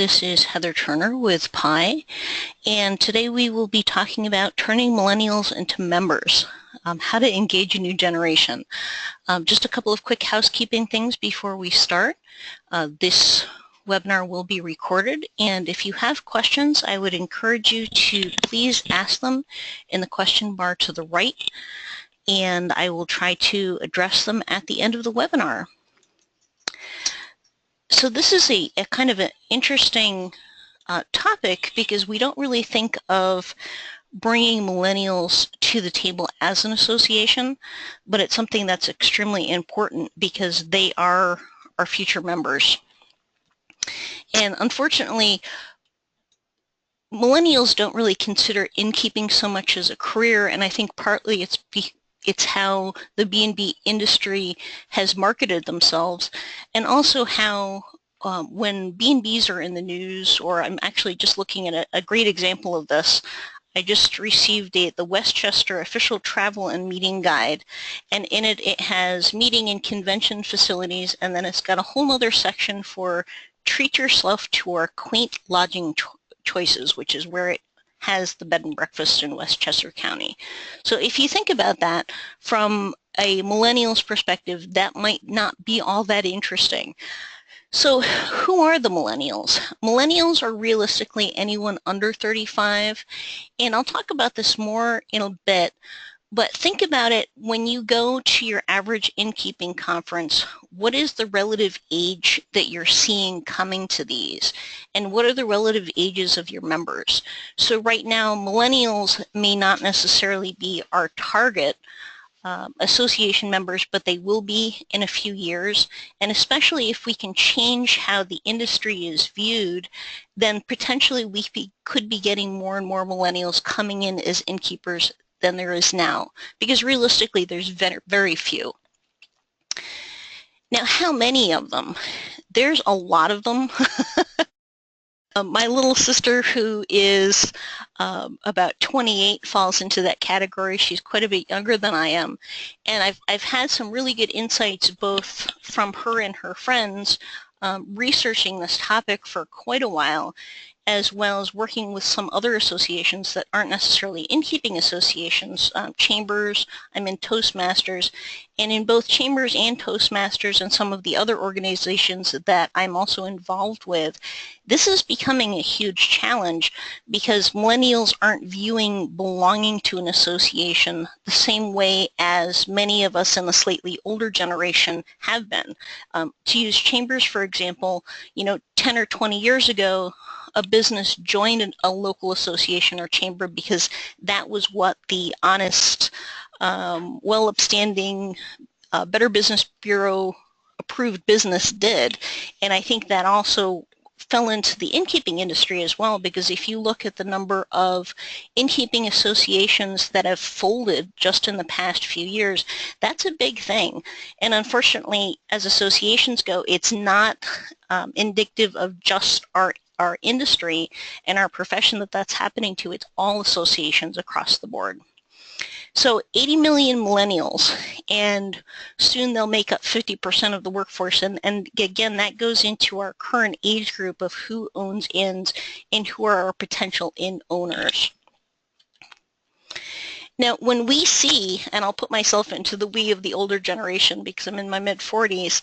This is Heather Turner with PI, and today we will be talking about turning millennials into members, how to engage a new generation. Just a couple of quick housekeeping things before we start. This webinar will be recorded, and if you have questions, I would encourage you to please ask them in the question bar to the right, and I will try to address them at the end of the webinar. So this is a kind of an interesting topic because we don't really think of bringing millennials to the table as an association, but it's something that's extremely important because they are our future members. And unfortunately, millennials don't really consider innkeeping so much as a career, and I think partly it's how the B&B industry has marketed themselves, and also how when B&Bs are in the news, or I'm actually just looking at a great example of this. I just received the Westchester Official Travel and Meeting Guide, and in it has meeting and convention facilities, and then it's got a whole other section for treat yourself to our quaint lodging choices, which is where it has the bed and breakfast in Westchester County. So if you think about that from a millennial's perspective, that might not be all that interesting. So who are the millennials? Millennials are realistically anyone under 35, and I'll talk about this more in a bit, but think about it when you go to your average innkeeping conference, what is the relative age that you're seeing coming to these? And what are the relative ages of your members? So right now, millennials may not necessarily be our target association members, but they will be in a few years. And especially if we can change how the industry is viewed, then potentially we could be getting more and more millennials coming in as innkeepers than there is now, because realistically there's very few. Now, how many of them? There's a lot of them. My little sister, who is about 28, falls into that category. She's quite a bit younger than I am, and I've had some really good insights both from her and her friends researching this topic for quite a while, as well as working with some other associations that aren't necessarily innkeeping associations, chambers. I'm in Toastmasters, and in both chambers and Toastmasters and some of the other organizations that I'm also involved with, this is becoming a huge challenge because millennials aren't viewing belonging to an association the same way as many of us in the slightly older generation have been. To use chambers, for example, 10 or 20 years ago, a business joined a local association or chamber because that was what the honest, well-upstanding, Better Business Bureau approved business did. And I think that also fell into the innkeeping industry as well, because if you look at the number of innkeeping associations that have folded just in the past few years, that's a big thing. And unfortunately, as associations go, it's not indicative of just our industry and our profession that's happening to. It's all associations across the board. So 80 million millennials, and soon they'll make up 50% of the workforce. And again, that goes into our current age group of who owns inns and who are our potential inn owners. Now, when we see, and I'll put myself into the we of the older generation because I'm in my mid-40s,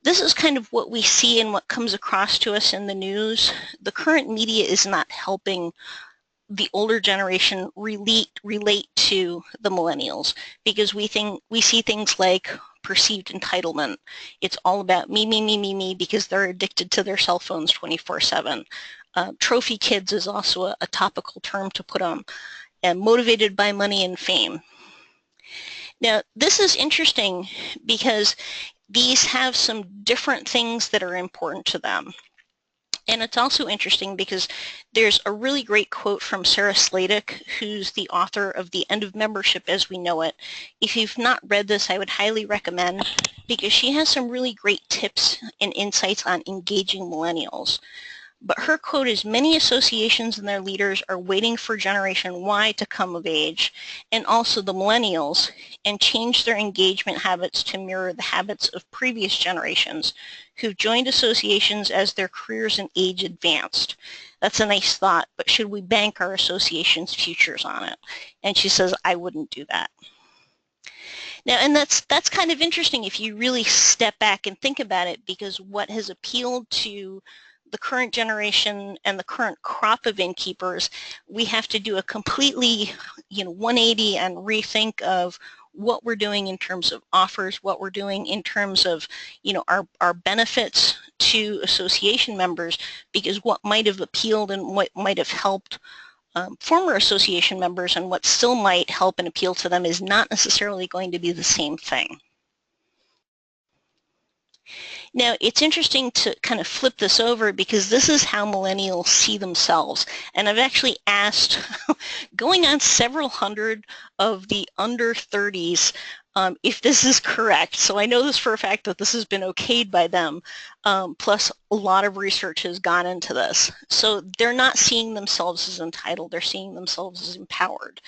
this is kind of what we see and what comes across to us in the news. The current media is not helping the older generation relate to the millennials, because we see things like perceived entitlement. It's all about me, because they're addicted to their cell phones 24/7. Trophy kids is also a topical term to put on, and motivated by money and fame. Now, this is interesting because these have some different things that are important to them. And it's also interesting because there's a really great quote from Sarah Sladek, who's the author of The End of Membership as We Know It. If you've not read this, I would highly recommend, because she has some really great tips and insights on engaging millennials. But her quote is, many associations and their leaders are waiting for Generation Y to come of age, and also the millennials, and change their engagement habits to mirror the habits of previous generations who've joined associations as their careers and age advanced. That's a nice thought, but should we bank our association's futures on it? And she says, I wouldn't do that. Now, and that's kind of interesting if you really step back and think about it, because what has appealed to the current generation and the current crop of innkeepers, we have to do a completely, 180 and rethink of what we're doing in terms of offers, what we're doing in terms of, our benefits to association members, because what might have appealed and what might have helped former association members and what still might help and appeal to them is not necessarily going to be the same thing. Now, it's interesting to kind of flip this over, because this is how millennials see themselves. And I've actually asked, going on several hundred of the under 30s, if this is correct. So I know this for a fact that this has been okayed by them, plus a lot of research has gone into this. So they're not seeing themselves as entitled, they're seeing themselves as empowered.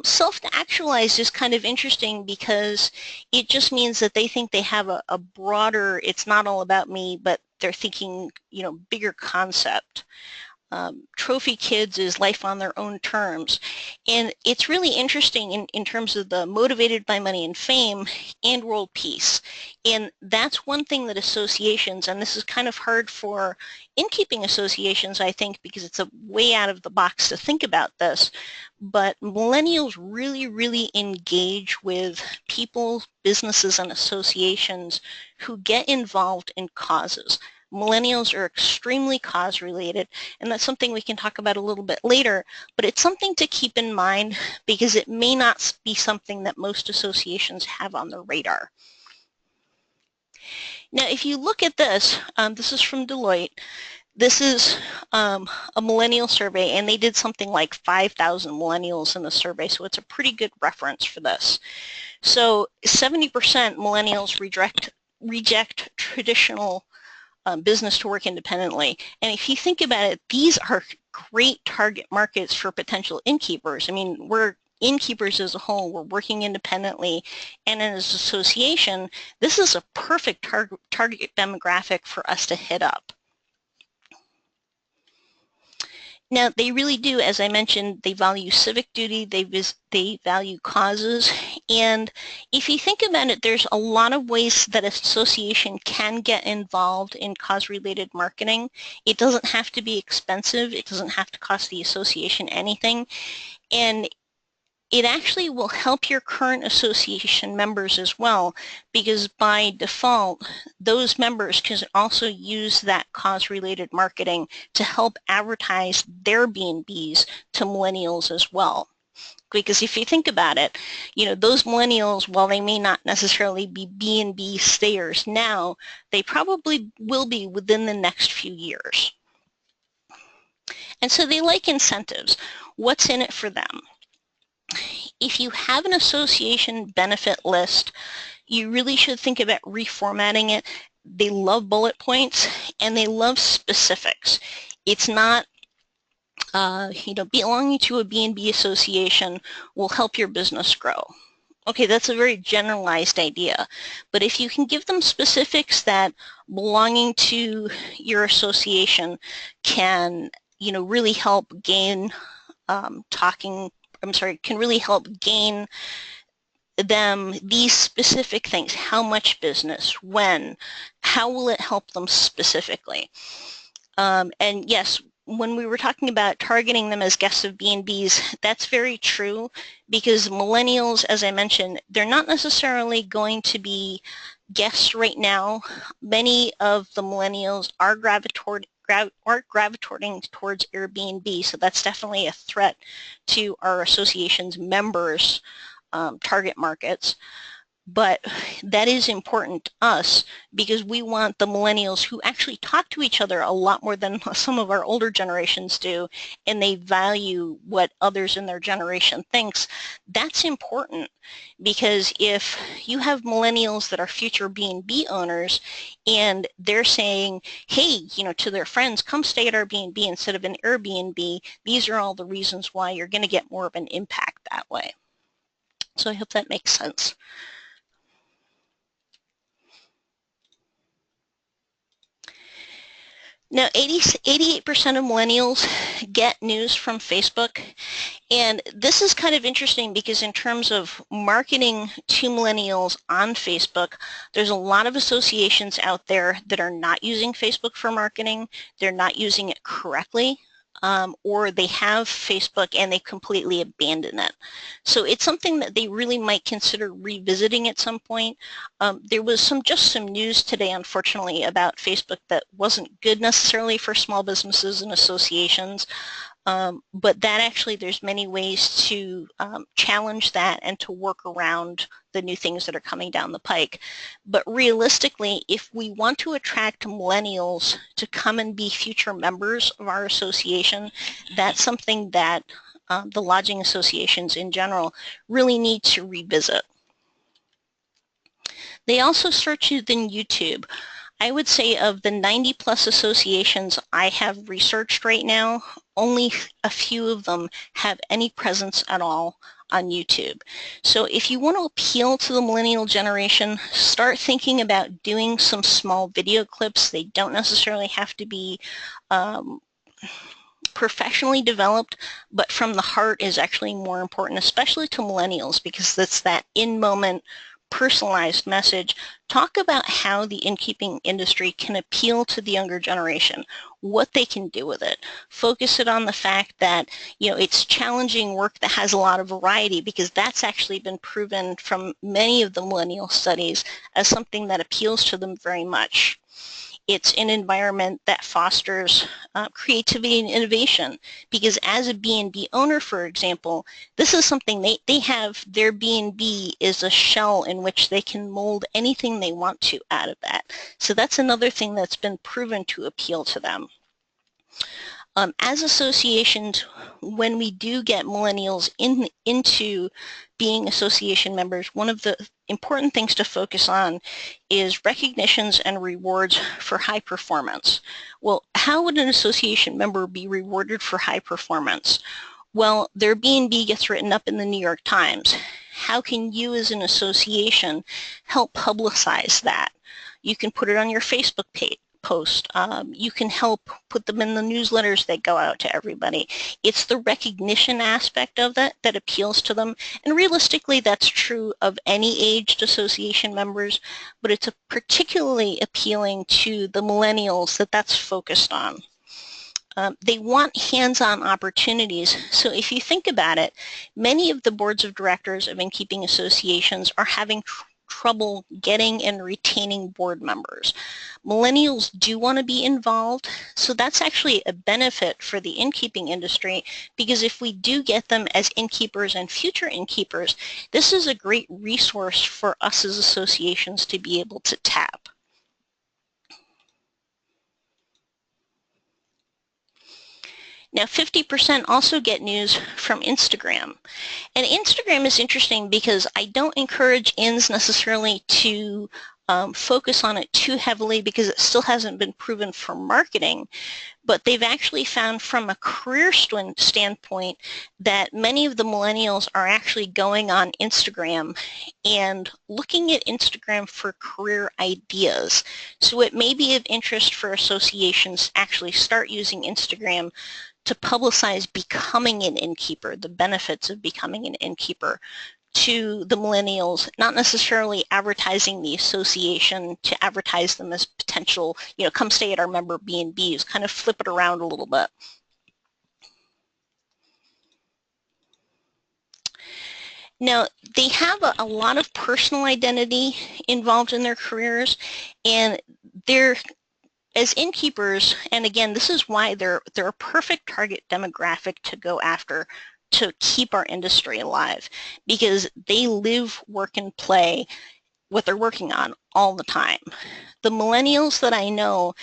Self-actualized is kind of interesting, because it just means that they think they have a broader, it's not all about me, but they're thinking, bigger concept. Trophy kids is life on their own terms. And it's really interesting in terms of the motivated by money and fame and world peace. And that's one thing that associations, and this is kind of hard for innkeeping associations, I think, because it's a way out of the box to think about this, but millennials really, really engage with people, businesses, and associations who get involved in causes. Millennials are extremely cause-related, and that's something we can talk about a little bit later, but it's something to keep in mind, because it may not be something that most associations have on their radar. Now, if you look at this, this is from Deloitte. This is a millennial survey, and they did something like 5,000 millennials in the survey, so it's a pretty good reference for this. So 70% millennials reject traditional business to work independently. And if you think about it, these are great target markets for potential innkeepers. I mean, we're innkeepers as a whole, we're working independently, and as an association, this is a perfect target demographic for us to hit up. Now, they really do, as I mentioned, they value civic duty, they value causes, and if you think about it, there's a lot of ways that an association can get involved in cause-related marketing. It doesn't have to be expensive, it doesn't have to cost the association anything, and it actually will help your current association members as well, because by default, those members can also use that cause-related marketing to help advertise their B&Bs to millennials as well. Because if you think about it, those millennials, while they may not necessarily be B&B stayers now, they probably will be within the next few years. And so they like incentives. What's in it for them? If you have an association benefit list, you really should think about reformatting it. They love bullet points, and they love specifics. It's not, belonging to a B&B association will help your business grow. Okay, that's a very generalized idea, but if you can give them specifics that belonging to your association can, really help gain can really help gain them these specific things. How much business, when, how will it help them specifically? And yes, when we were talking about targeting them as guests of B&Bs, that's very true, because millennials, as I mentioned, they're not necessarily going to be guests right now. Many of the millennials are gravitating towards Airbnb, so that's definitely a threat to our association's members' target markets. But that is important to us because we want the millennials who actually talk to each other a lot more than some of our older generations do, and they value what others in their generation thinks. That's important because if you have millennials that are future B&B owners and they're saying, hey, to their friends, come stay at our B&B instead of an Airbnb, these are all the reasons why you're going to get more of an impact that way. So I hope that makes sense. Now, 88% of millennials get news from Facebook, and this is kind of interesting because in terms of marketing to millennials on Facebook, there's a lot of associations out there that are not using Facebook for marketing. They're not using it correctly. Or they have Facebook and they completely abandon it. So it's something that they really might consider revisiting at some point. There was just some news today, unfortunately, about Facebook that wasn't good necessarily for small businesses and associations. But that actually, there's many ways to challenge that and to work around the new things that are coming down the pike. But realistically, if we want to attract millennials to come and be future members of our association, that's something that the lodging associations in general really need to revisit. They also search within YouTube. I would say of the 90 plus associations I have researched right now, only a few of them have any presence at all on YouTube. So if you want to appeal to the millennial generation, start thinking about doing some small video clips. They don't necessarily have to be professionally developed, but from the heart is actually more important, especially to millennials, because it's that in-moment personalized message. Talk about how the innkeeping industry can appeal to the younger generation, what they can do with it. Focus it on the fact that, it's challenging work that has a lot of variety, because that's actually been proven from many of the millennial studies as something that appeals to them very much. It's an environment that fosters creativity and innovation, because as a B&B owner, for example, this is something they have. Their B&B is a shell in which they can mold anything they want to out of that. So that's another thing that's been proven to appeal to them. As associations, when we do get millennials into being association members, one of the important things to focus on is recognitions and rewards for high performance. Well, how would an association member be rewarded for high performance? Well, their B&B gets written up in the New York Times. How can you as an association help publicize that? You can put it on your Facebook page. Post. You can help put them in the newsletters that go out to everybody. It's the recognition aspect of that that appeals to them. And realistically, that's true of any aged association members, but it's particularly appealing to the millennials that's focused on. They want hands-on opportunities. So if you think about it, many of the boards of directors of innkeeping associations are having trouble getting and retaining board members. Millennials do want to be involved, so that's actually a benefit for the innkeeping industry, because if we do get them as innkeepers and future innkeepers, this is a great resource for us as associations to be able to tap. Now, 50% also get news from Instagram. And Instagram is interesting because I don't encourage INs necessarily to focus on it too heavily, because it still hasn't been proven for marketing. But they've actually found from a career standpoint that many of the millennials are actually going on Instagram and looking at Instagram for career ideas. So it may be of interest for associations to actually start using Instagram to publicize becoming an innkeeper, the benefits of becoming an innkeeper to the millennials, not necessarily advertising the association to advertise them as potential, come stay at our member B&Bs, kind of flip it around a little bit. Now, they have a lot of personal identity involved in their careers, and they're, as innkeepers, and again, this is why they're a perfect target demographic to go after to keep our industry alive, because they live, work, and play what they're working on all the time. The millennials that I know,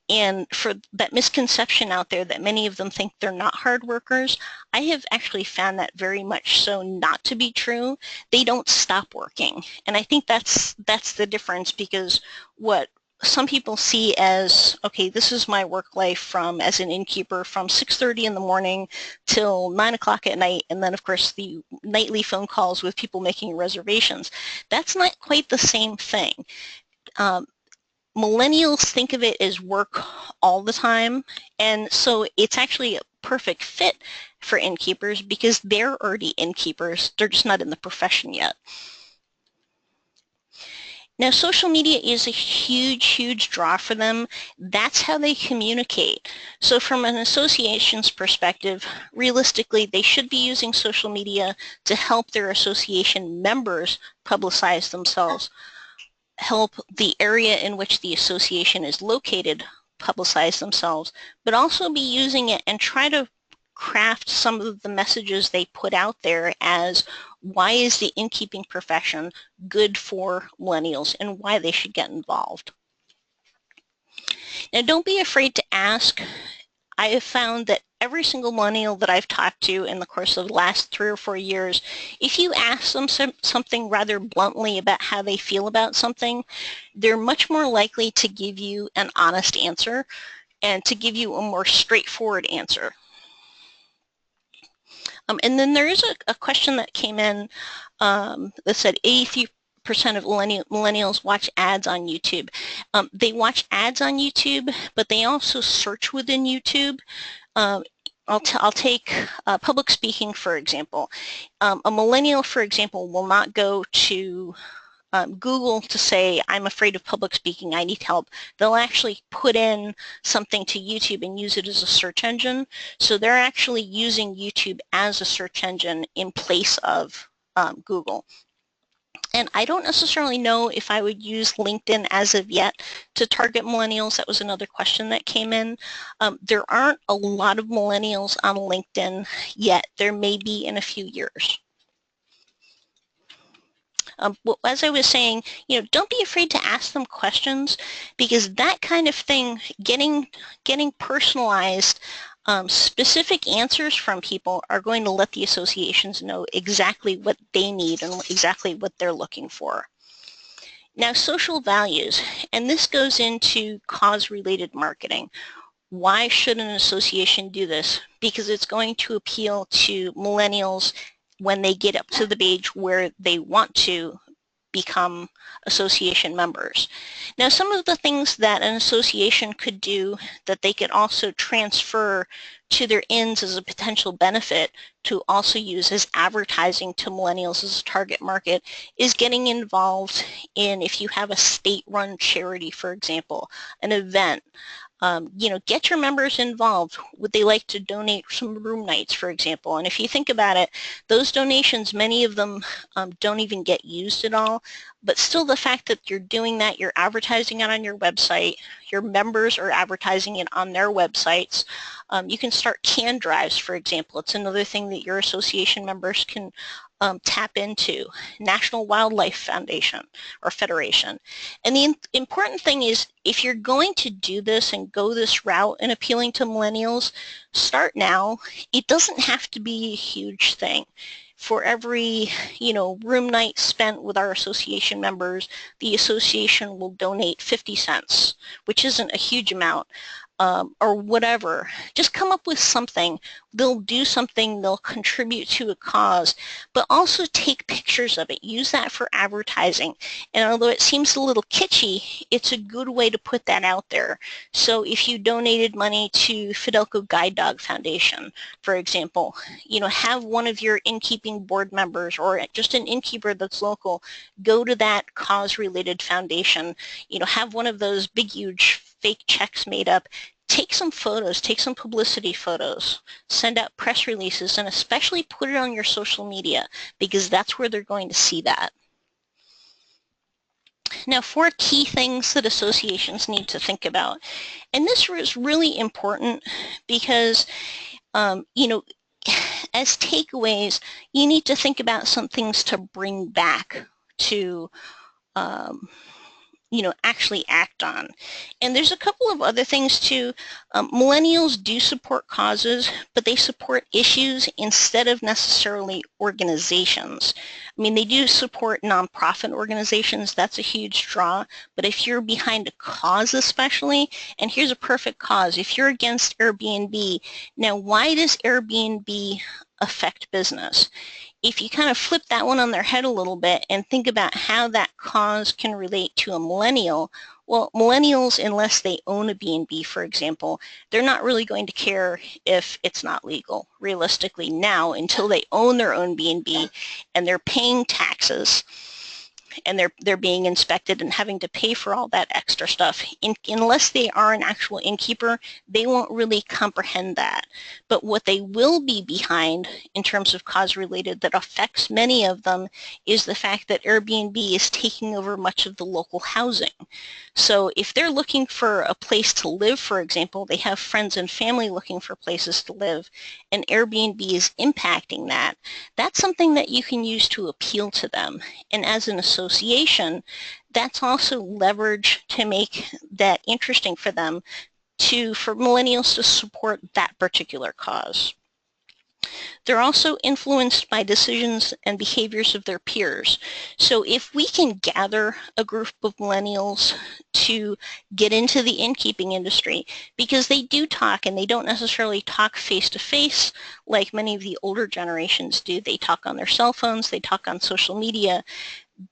and for that misconception out there that many of them think they're not hard workers, I have actually found that very much so not to be true. They don't stop working. And I think that's the difference, because what some people see as, okay, this is my work life from as an innkeeper from 6:30 in the morning till 9 o'clock at night, and then of course the nightly phone calls with people making reservations. That's not quite the same thing. Millennials think of it as work all the time, and so it's actually a perfect fit for innkeepers because they're already innkeepers. They're just not in the profession yet. Now, social media is a huge, huge draw for them. That's how they communicate. So from an association's perspective, realistically, they should be using social media to help their association members publicize themselves, help the area in which the association is located publicize themselves, but also be using it and try to craft some of the messages they put out there as why is the innkeeping profession good for millennials and why they should get involved. Now, don't be afraid to ask. I have found that every single millennial that I've talked to in the course of the last 3 or 4 years, if you ask them something rather bluntly about how they feel about something, they're much more likely to give you an honest answer and to give you a more straightforward answer. And then there is a question that came in that said 83% of millennials watch ads on YouTube. They watch ads on YouTube, but they also search within YouTube. I'll take public speaking, for example. A millennial, for example, will not go to Google to say, I'm afraid of public speaking, I need help. They'll actually put in something to YouTube and use it as a search engine. So they're actually using YouTube as a search engine in place of Google. And I don't necessarily know if I would use LinkedIn as of yet to target millennials. That was another question that came in. There aren't a lot of millennials on LinkedIn yet. There may be in a few years. Well, as I was saying, don't be afraid to ask them questions, because that kind of thing, getting personalized, specific answers from people are going to let the associations know exactly what they need and exactly what they're looking for. Now, social values, and this goes into cause-related marketing. Why should an association do this? Because it's going to appeal to millennials when they get up to the age where they want to become association members. Now, some of the things that an association could do that they could also transfer to their inns as a potential benefit to also use as advertising to millennials as a target market is getting involved in, if you have a state-run charity, for example, an event. Get your members involved. Would they like to donate some room nights, for example? And if you think about it, those donations, many of them don't even get used at all. But still, the fact that you're doing that, you're advertising it on your website, your members are advertising it on their websites. You can start can drives, for example. It's another thing that your association members can tap into. National Wildlife Foundation or Federation. And the important thing is, if you're going to do this and go this route in appealing to millennials, start now. It doesn't have to be a huge thing. For every, room night spent with our association members, the association will donate 50 cents, which isn't a huge amount. Or whatever. Just come up with something. They'll do something, they'll contribute to a cause, but also take pictures of it. Use that for advertising. And although it seems a little kitschy, it's a good way to put that out there. So if you donated money to Fidelco Guide Dog Foundation, for example, have one of your innkeeping board members or just an innkeeper that's local go to that cause-related foundation. Have one of those big, huge fake checks made up. Take some photos, take some publicity photos, send out press releases, and especially put it on your social media, because that's where they're going to see that. Now, 4 key things that associations need to think about. And this is really important because, as takeaways, you need to think about some things to bring back to actually act on. And there's a couple of other things too. Millennials do support causes, but they support issues instead of necessarily organizations. I mean, they do support nonprofit organizations. That's a huge draw. But if you're behind a cause especially, and here's a perfect cause, if you're against Airbnb, now why does Airbnb affect business? If you kind of flip that one on their head a little bit and think about how that cause can relate to a millennial, well, millennials, unless they own a B&B, for example, they're not really going to care if it's not legal, realistically now, until they own their own B&B and they're paying taxes and they're being inspected and having to pay for all that extra stuff. Unless they are an actual innkeeper, they won't really comprehend that. But what they will be behind in terms of cause related that affects many of them is the fact that Airbnb is taking over much of the local housing. So if they're looking for a place to live, for example, they have friends and family looking for places to live, and Airbnb is impacting that, that's something that you can use to appeal to them. And as an association, that's also leverage to make that interesting for them for millennials to support that particular cause. They're also influenced by decisions and behaviors of their peers. So if we can gather a group of millennials to get into the innkeeping industry, because they do talk and they don't necessarily talk face-to-face like many of the older generations do. They talk on their cell phones, they talk on social media.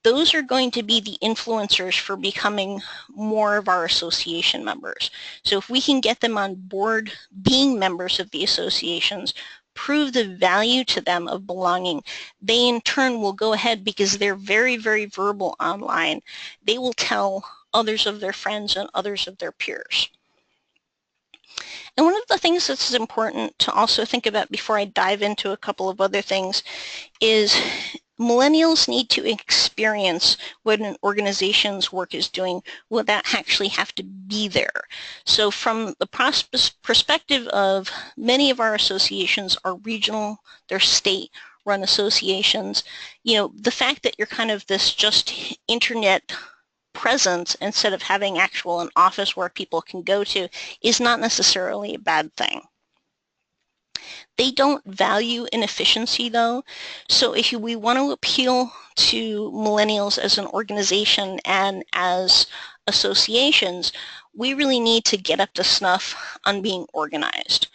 Those are going to be the influencers for becoming more of our association members. So if we can get them on board being members of the associations, prove the value to them of belonging, they in turn will go ahead, because they're very, very verbal online. They will tell others of their friends and others of their peers. And one of the things that's important to also think about before I dive into a couple of other things is millennials need to experience what an organization's work is doing without actually have to be there. So from the perspective of many of our associations are regional, they're state-run associations, the fact that you're kind of this just internet presence instead of having an office where people can go to is not necessarily a bad thing. They don't value inefficiency though. So if we want to appeal to millennials as an organization and as associations, we really need to get up to snuff on being organized.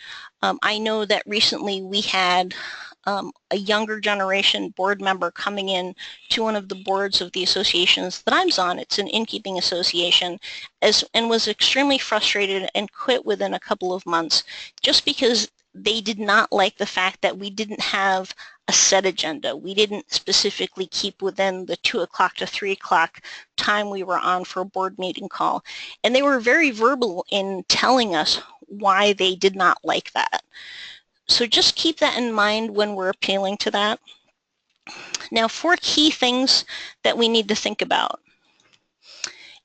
I know that recently we had a younger generation board member coming in to one of the boards of the associations that I'm on. It's an innkeeping association, and was extremely frustrated and quit within a couple of months just because they did not like the fact that we didn't have a set agenda. We didn't specifically keep within the 2 o'clock to 3 o'clock time we were on for a board meeting call. And they were very verbal in telling us why they did not like that. So just keep that in mind when we're appealing to that. Now, 4 key things that we need to think about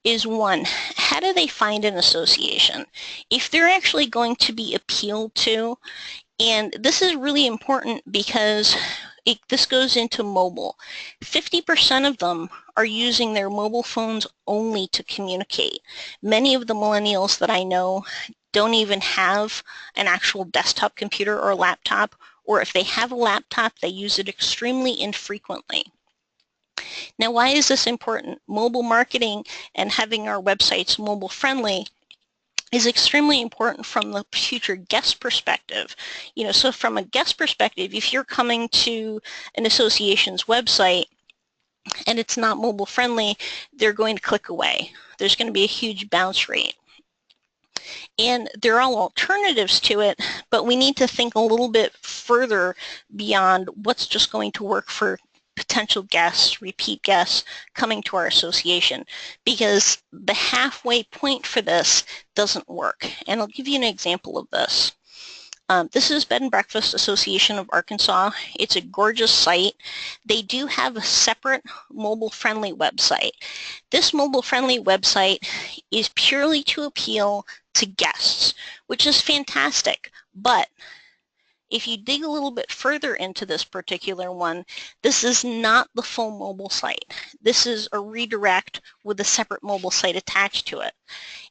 is 1, how do they find an association? If they're actually going to be appealed to, and this is really important because this goes into mobile. 50% of them are using their mobile phones only to communicate. Many of the millennials that I know don't even have an actual desktop computer or laptop, or if they have a laptop, they use it extremely infrequently. Now, why is this important? Mobile marketing and having our websites mobile friendly is extremely important from the future guest perspective. So from a guest perspective, if you're coming to an association's website and it's not mobile friendly, they're going to click away. There's going to be a huge bounce rate. And there are all alternatives to it, but we need to think a little bit further beyond what's just going to work for potential guests, repeat guests coming to our association, because the halfway point for this doesn't work. And I'll give you an example of this. This is Bed and Breakfast Association of Arkansas. It's a gorgeous site. They do have a separate mobile-friendly website. This mobile-friendly website is purely to appeal to guests, which is fantastic. But if you dig a little bit further into this particular one, this is not the full mobile site. This is a redirect with a separate mobile site attached to it.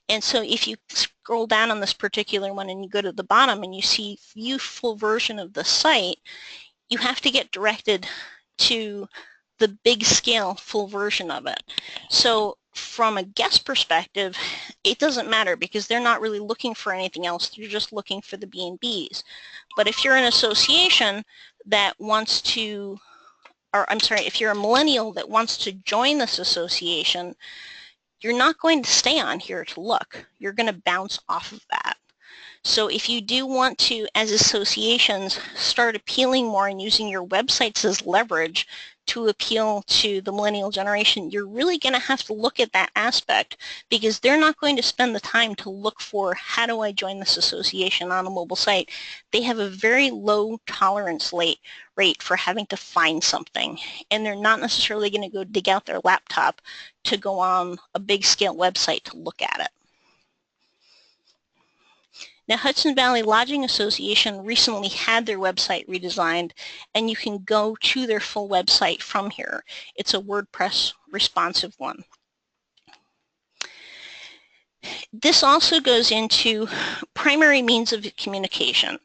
And so if you scroll down on this particular one and you go to the bottom and you see view full version of the site, you have to get directed to the big scale full version of it. So from a guest perspective, it doesn't matter because they're not really looking for anything else. They're just looking for the B&Bs. But if you're an association that wants to, or I'm sorry, if you're a millennial that wants to join this association, you're not going to stay on here to look. You're going to bounce off of that. So if you do want to, as associations, start appealing more and using your websites as leverage to appeal to the millennial generation, you're really going to have to look at that aspect because they're not going to spend the time to look for how do I join this association on a mobile site. They have a very low tolerance rate for having to find something, and they're not necessarily going to go dig out their laptop to go on a big scale website to look at it. Now, Hudson Valley Lodging Association recently had their website redesigned, and you can go to their full website from here. It's a WordPress responsive one. This also goes into primary means of communication.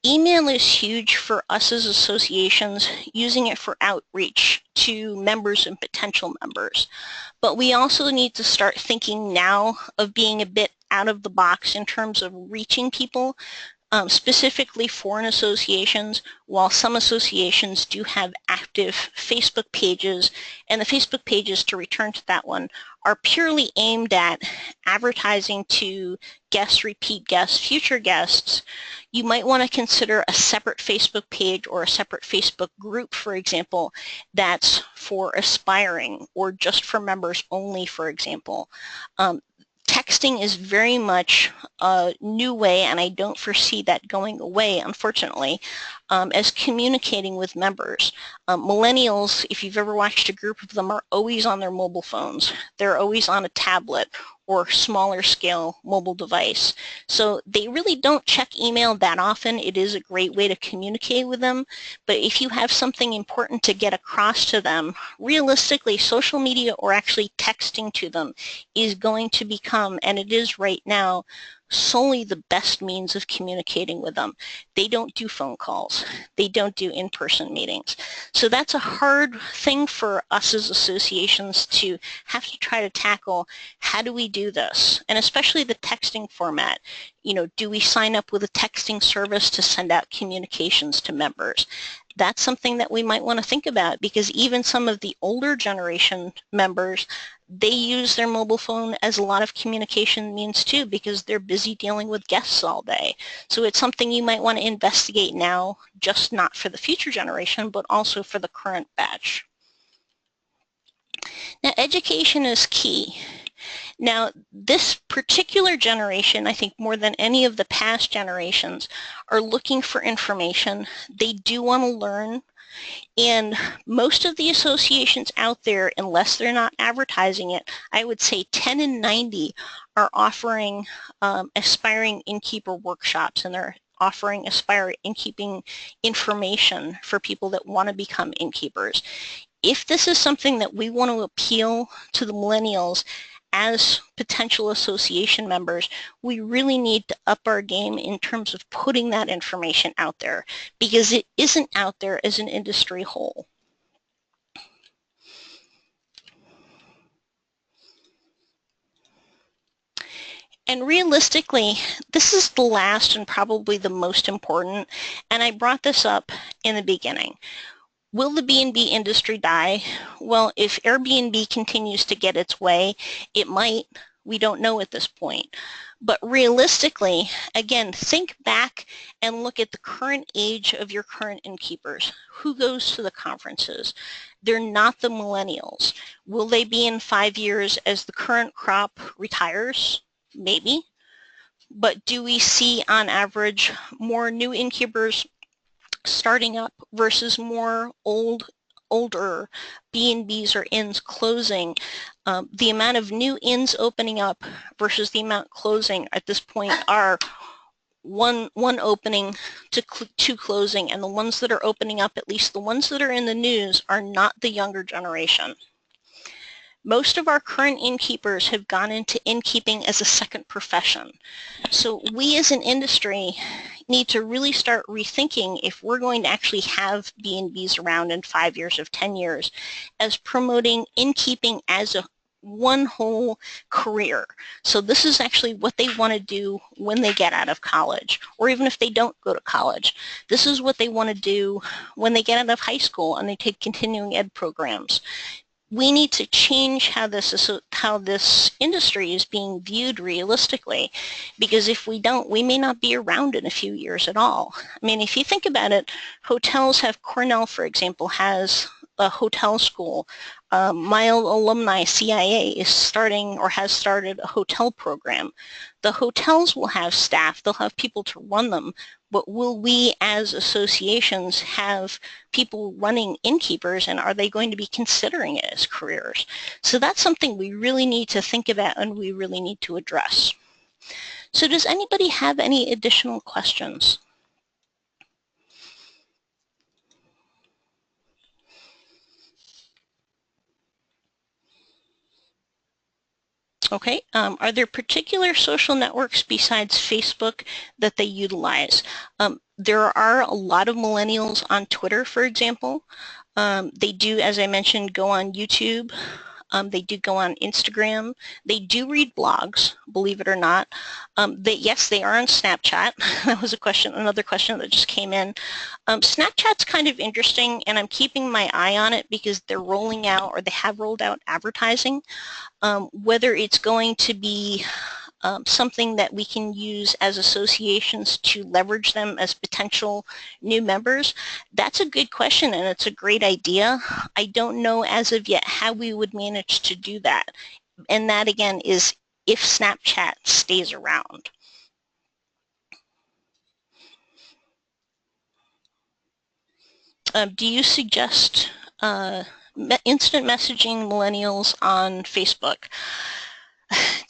Email is huge for us as associations, using it for outreach to members and potential members. But we also need to start thinking now of being a bit out of the box in terms of reaching people, specifically foreign associations, while some associations do have active Facebook pages, and the Facebook pages, to return to that one, are purely aimed at advertising to guests, repeat guests, future guests. You might want to consider a separate Facebook page or a separate Facebook group, for example, that's for aspiring or just for members only, for example. Texting is very much a new way, and I don't foresee that going away, unfortunately, as communicating with members. Millennials, if you've ever watched a group of them, are always on their mobile phones. They're always on a tablet or smaller scale mobile device. So they really don't check email that often. It is a great way to communicate with them. But if you have something important to get across to them, realistically, social media or actually texting to them is going to become, and it is right now, solely the best means of communicating with them. They don't do phone calls. They don't do in-person meetings. So that's a hard thing for us as associations to have to try to tackle. How do we do this? And especially the texting format. You know, do we sign up with a texting service to send out communications to members? That's something that we might want to think about, because even some of the older generation members, they use their mobile phone as a lot of communication means too, because they're busy dealing with guests all day. So it's something you might want to investigate now, just not for the future generation, but also for the current batch. Now, education is key. Now, this particular generation, I think more than any of the past generations, are looking for information. They do want to learn. And most of the associations out there, unless they're not advertising it, I would say 10 and 90 are offering aspiring innkeeper workshops, and they're offering aspiring innkeeping information for people that want to become innkeepers. If this is something that we want to appeal to the millennials as potential association members, we really need to up our game in terms of putting that information out there, because it isn't out there as an industry whole. And realistically, this is the last and probably the most important, and I brought this up in the beginning. Will the B&B industry die? Well, if Airbnb continues to get its way, it might. We don't know at this point. But realistically, again, think back and look at the current age of your current innkeepers. Who goes to the conferences? They're not the millennials. Will they be in 5 years as the current crop retires? Maybe. But do we see on average more new innkeepers starting up versus more older B&Bs or inns closing? The amount of new inns opening up versus the amount closing at this point are one opening to two closing, and the ones that are opening up, at least the ones that are in the news, are not the younger generation. Most of our current innkeepers have gone into innkeeping as a second profession. So we as an industry need to really start rethinking if we're going to actually have B&Bs around in 5 years or 10 years as promoting innkeeping as a one whole career. So this is actually what they want to do when they get out of college, or even if they don't go to college. This is what they want to do when they get out of high school and they take continuing ed programs. We need to change how this industry is being viewed realistically, because if we don't, we may not be around in a few years at all. I mean, if you think about it, hotels have, Cornell, for example, has a hotel school. My alumni, CIA, is starting or has started a hotel program. The hotels will have staff, they'll have people to run them, but will we as associations have people running innkeepers, and are they going to be considering it as careers? So that's something we really need to think about and we really need to address. So does anybody have any additional questions? Okay, are there particular social networks besides Facebook that they utilize? There are a lot of millennials on Twitter, for example. They do, as I mentioned, go on YouTube. They do go on Instagram. They do read blogs, believe it or not. Yes, they are on Snapchat. That was another question that just came in. Snapchat's kind of interesting, and I'm keeping my eye on it because they're rolling out, or they have rolled out, advertising. Whether it's going to be something that we can use as associations to leverage them as potential new members, that's a good question, and it's a great idea. I don't know as of yet how we would manage to do that. And that, again, is if Snapchat stays around. Do you suggest instant messaging millennials on Facebook?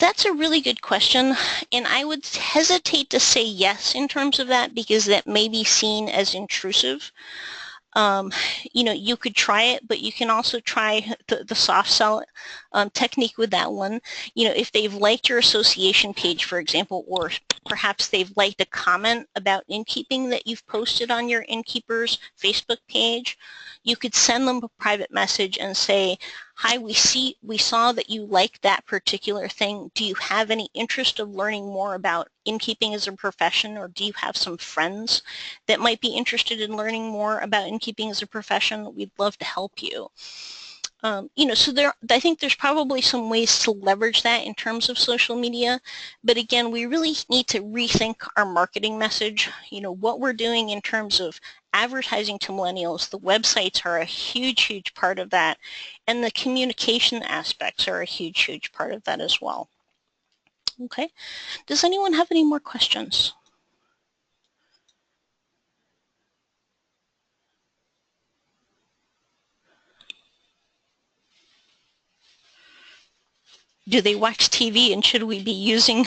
That's a really good question, and I would hesitate to say yes in terms of that, because that may be seen as intrusive. You know, you could try it, but you can also try the soft sell technique with that one. You know, if they've liked your association page, for example, or perhaps they've liked a comment about innkeeping that you've posted on your innkeepers Facebook page, you could send them a private message and say, hi, we saw that you like that particular thing. Do you have any interest of learning more about innkeeping as a profession, or do you have some friends that might be interested in learning more about innkeeping as a profession? We'd love to help you. You know, so I think there's probably some ways to leverage that in terms of social media, but again, we really need to rethink our marketing message. You know, what we're doing in terms of advertising to millennials. The websites are a huge, huge part of that, and the communication aspects are a huge, huge part of that as well. Okay, does anyone have any more questions? Do they watch TV, and should we be using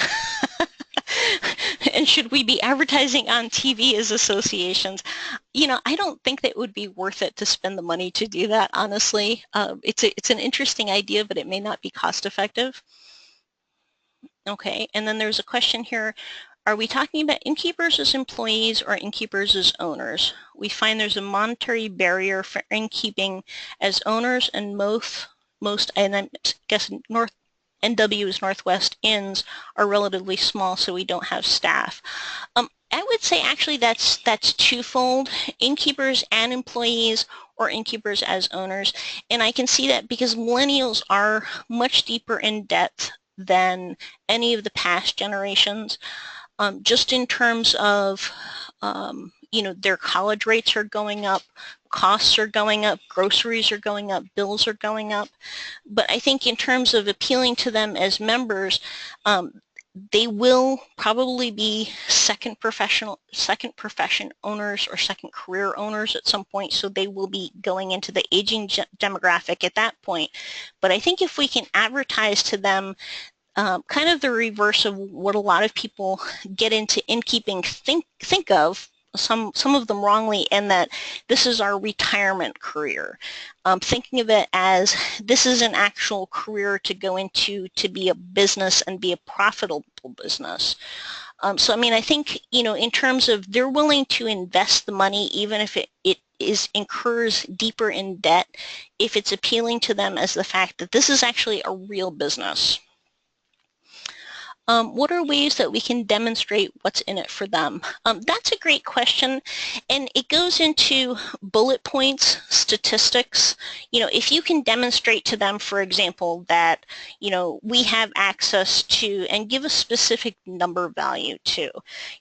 and should we be advertising on TV as associations? You know, I don't think that it would be worth it to spend the money to do that, honestly. It's an interesting idea, but it may not be cost effective. Okay, and then there's a question here. Are we talking about innkeepers as employees or innkeepers as owners? We find there's a monetary barrier for innkeeping as owners, and most, and I guess NW's Northwest Inns are relatively small, so we don't have staff. I would say actually that's twofold, innkeepers and employees, or innkeepers as owners. And I can see that because millennials are much deeper in debt than any of the past generations, just in terms of you know, their college rates are going up, costs are going up, groceries are going up, bills are going up. But I think in terms of appealing to them as members, they will probably be second profession owners or second career owners at some point, so they will be going into the aging demographic at that point. But I think if we can advertise to them kind of the reverse of what a lot of people get into innkeeping think of, some of them wrongly, and that this is our retirement career. Thinking of it as this is an actual career to go into, to be a business and be a profitable business. So I mean, I think, you know, in terms of they're willing to invest the money even if it incurs deeper in debt, if it's appealing to them as the fact that this is actually a real business. What are ways that we can demonstrate what's in it for them? That's a great question, and it goes into bullet points, statistics. You know, if you can demonstrate to them, for example, that, you know, we have access to, and give a specific number value to,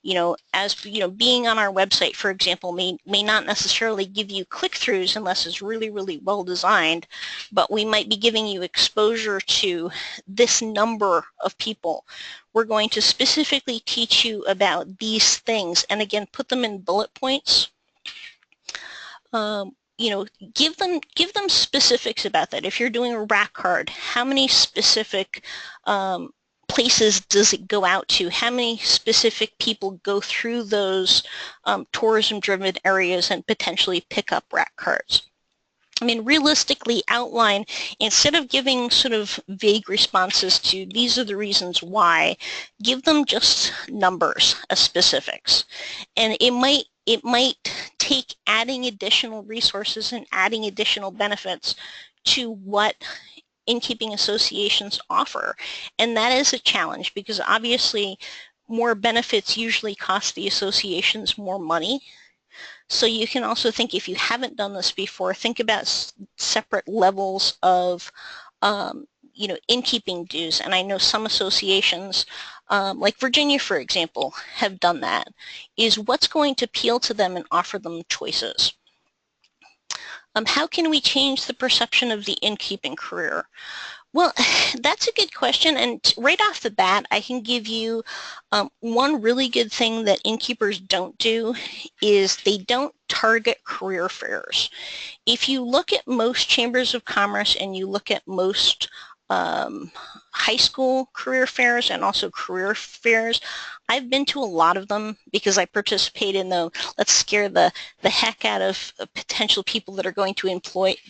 you know, as, you know, being on our website, for example, may not necessarily give you click-throughs unless it's really, really well designed, but we might be giving you exposure to this number of people. We're going to specifically teach you about these things, and again, put them in bullet points. You know, give them specifics about that. If you're doing a rack card, how many specific places does it go out to? How many specific people go through those tourism-driven areas and potentially pick up rack cards? I mean, realistically outline, instead of giving sort of vague responses to these are the reasons why, give them just numbers as specifics. And it might take adding additional resources and adding additional benefits to what innkeeping associations offer. And that is a challenge, because obviously more benefits usually cost the associations more money. So you can also think, if you haven't done this before, think about separate levels of, you know, innkeeping dues. And I know some associations, like Virginia, for example, have done that, is what's going to appeal to them and offer them choices. How can we change the perception of the innkeeping career? Well, that's a good question, and right off the bat, I can give you one really good thing that innkeepers don't do is they don't target career fairs. If you look at most chambers of commerce and you look at most high school career fairs and also career fairs, I've been to a lot of them because I participate in the let's scare the heck out of potential people that are going to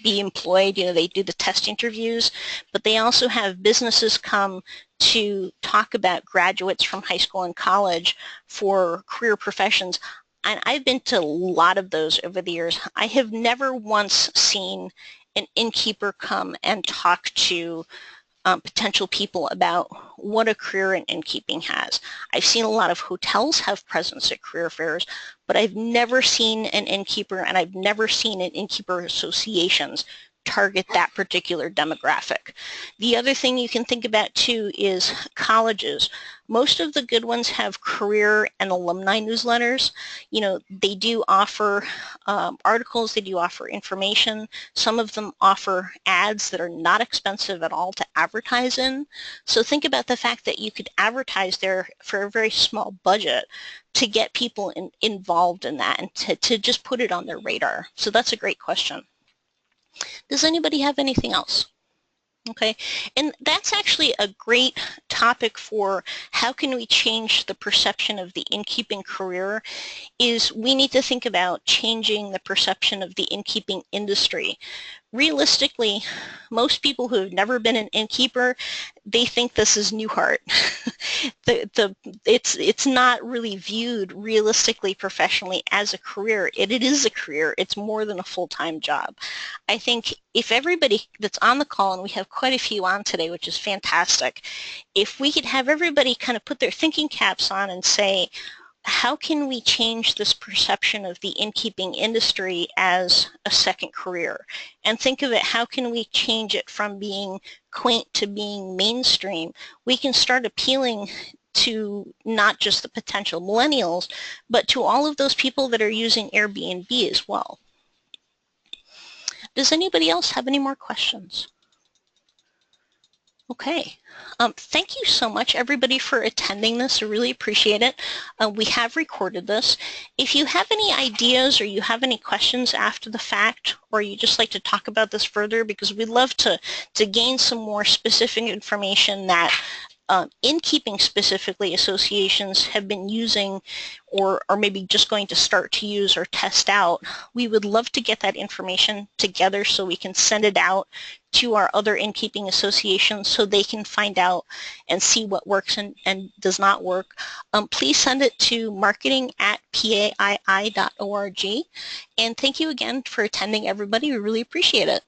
be employed. You know, they do the test interviews, but they also have businesses come to talk about graduates from high school and college for career professions. And I've been to a lot of those over the years. I have never once seen an innkeeper come and talk to potential people about what a career in innkeeping has. I've seen a lot of hotels have presence at career fairs, but I've never seen an innkeeper, and I've never seen an innkeeper associations target that particular demographic. The other thing you can think about too is colleges. Most of the good ones have career and alumni newsletters. You know, they do offer articles, they do offer information. Some of them offer ads that are not expensive at all to advertise in. So think about the fact that you could advertise there for a very small budget to get people involved in that and to just put it on their radar. So that's a great question. Does anybody have anything else? Okay, and that's actually a great topic for how can we change the perception of the innkeeping career, is we need to think about changing the perception of the innkeeping industry. Realistically, most people who have never been an innkeeper, they think this is Newhart. It's not really viewed realistically, professionally as a career. It is a career. It's more than a full-time job. I think if everybody that's on the call, and we have quite a few on today, which is fantastic, if we could have everybody kind of put their thinking caps on and say, how can we change this perception of the innkeeping industry as a second career? And think of it, how can we change it from being quaint to being mainstream? We can start appealing to not just the potential millennials, but to all of those people that are using Airbnb as well. Does anybody else have any more questions? Okay. Thank you so much, everybody, for attending this. I really appreciate it. We have recorded this. If you have any ideas or you have any questions after the fact, or you just like to talk about this further, because we'd love to gain some more specific information that innkeeping specifically associations have been using or maybe just going to start to use or test out, we would love to get that information together so we can send it out to our other innkeeping associations so they can find out and see what works and does not work. Please send it to marketing@paii.org. And thank you again for attending, everybody. We really appreciate it.